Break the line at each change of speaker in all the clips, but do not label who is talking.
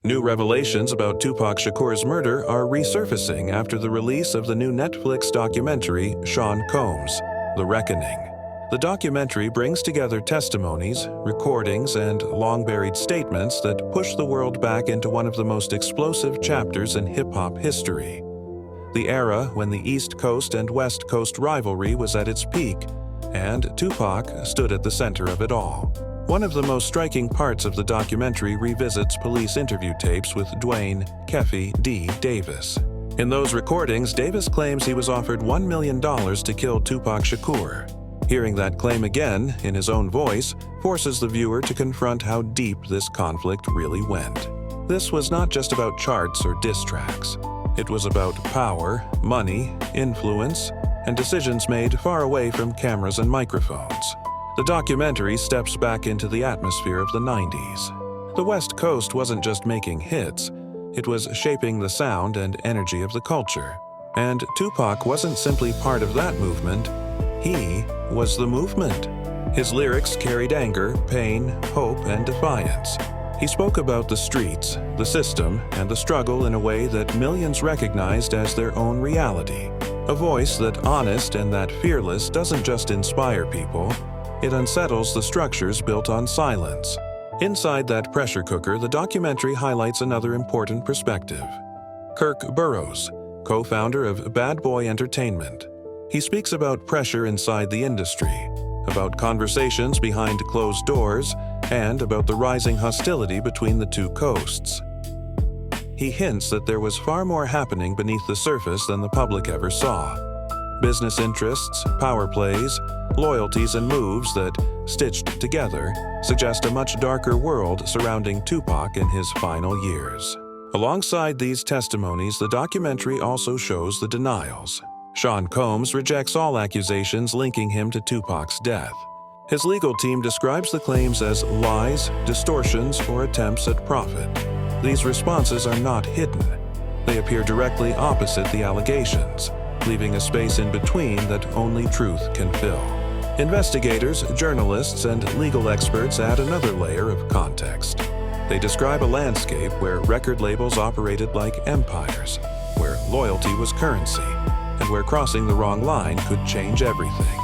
New revelations about Tupac Shakur's murder are resurfacing after the release of the new Netflix documentary Sean Combs, The Reckoning. The documentary brings together testimonies, recordings, and long-buried statements that push the world back into one of the most explosive chapters in hip-hop history. The era when the East Coast and West Coast rivalry was at its peak, and Tupac stood at the center of it all. One of the most striking parts of the documentary revisits police interview tapes with Dwayne "Keffe D" Davis. In those recordings, Davis claims he was offered $1 million to kill Tupac Shakur. Hearing that claim again, in his own voice, forces the viewer to confront how deep this conflict really went. This was not just about charts or diss tracks. It was about power, money, influence, and decisions made far away from cameras and microphones. The documentary steps back into the atmosphere of the 90s. The West Coast wasn't just making hits, it was shaping the sound and energy of the culture. And Tupac wasn't simply part of that movement, he was the movement. His lyrics carried anger, pain, hope, and defiance. He spoke about the streets, the system, and the struggle in a way that millions recognized as their own reality. A voice that honest and that fearless doesn't just inspire people, it unsettles the structures built on silence. Inside that pressure cooker, the documentary highlights another important perspective. Kirk Burrowes, co-founder of Bad Boy Entertainment. He speaks about pressure inside the industry, about conversations behind closed doors, and about the rising hostility between the two coasts. He hints that there was far more happening beneath the surface than the public ever saw. Business interests, power plays, loyalties, and moves that, stitched together, suggest a much darker world surrounding Tupac in his final years. Alongside these testimonies, the documentary also shows the denials. Sean Combs rejects all accusations linking him to Tupac's death. His legal team describes the claims as lies, distortions, or attempts at profit. These responses are not hidden. They appear directly opposite the allegations, leaving a space in between that only truth can fill. Investigators, journalists, and legal experts add another layer of context. They describe a landscape where record labels operated like empires, where loyalty was currency, and where crossing the wrong line could change everything.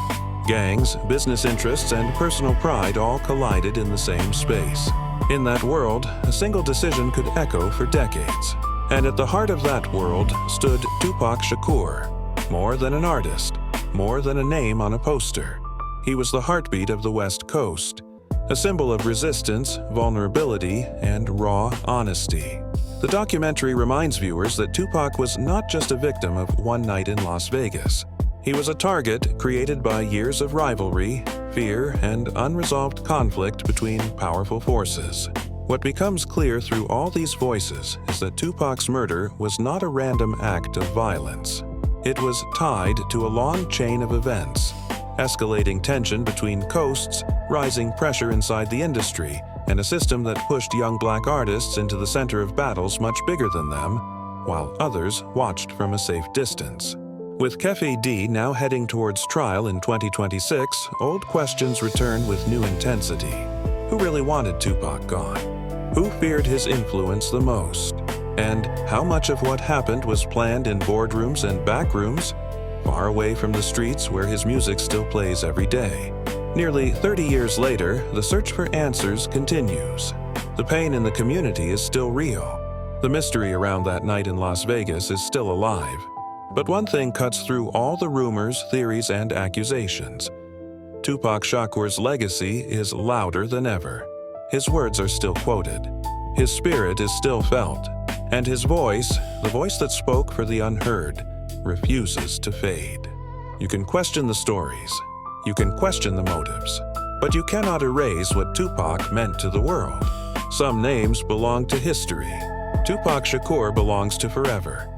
Gangs, business interests, and personal pride all collided in the same space. In that world, a single decision could echo for decades. And at the heart of that world stood Tupac Shakur. More than an artist, more than a name on a poster. He was the heartbeat of the West Coast, a symbol of resistance, vulnerability, and raw honesty. The documentary reminds viewers that Tupac was not just a victim of one night in Las Vegas. He was a target created by years of rivalry, fear, and unresolved conflict between powerful forces. What becomes clear through all these voices is that Tupac's murder was not a random act of violence. It was tied to a long chain of events, escalating tension between coasts, rising pressure inside the industry, and a system that pushed young black artists into the center of battles much bigger than them, while others watched from a safe distance. With Keffe D now heading towards trial in 2026, old questions return with new intensity. Who really wanted Tupac gone? Who feared his influence the most? And how much of what happened was planned in boardrooms and backrooms, far away from the streets where his music still plays every day? Nearly 30 years later, the search for answers continues. The pain in the community is still real. The mystery around that night in Las Vegas is still alive. But one thing cuts through all the rumors, theories, and accusations. Tupac Shakur's legacy is louder than ever. His words are still quoted. His spirit is still felt. And his voice, the voice that spoke for the unheard, refuses to fade. You can question the stories. You can question the motives. But you cannot erase what Tupac meant to the world. Some names belong to history. Tupac Shakur belongs to forever.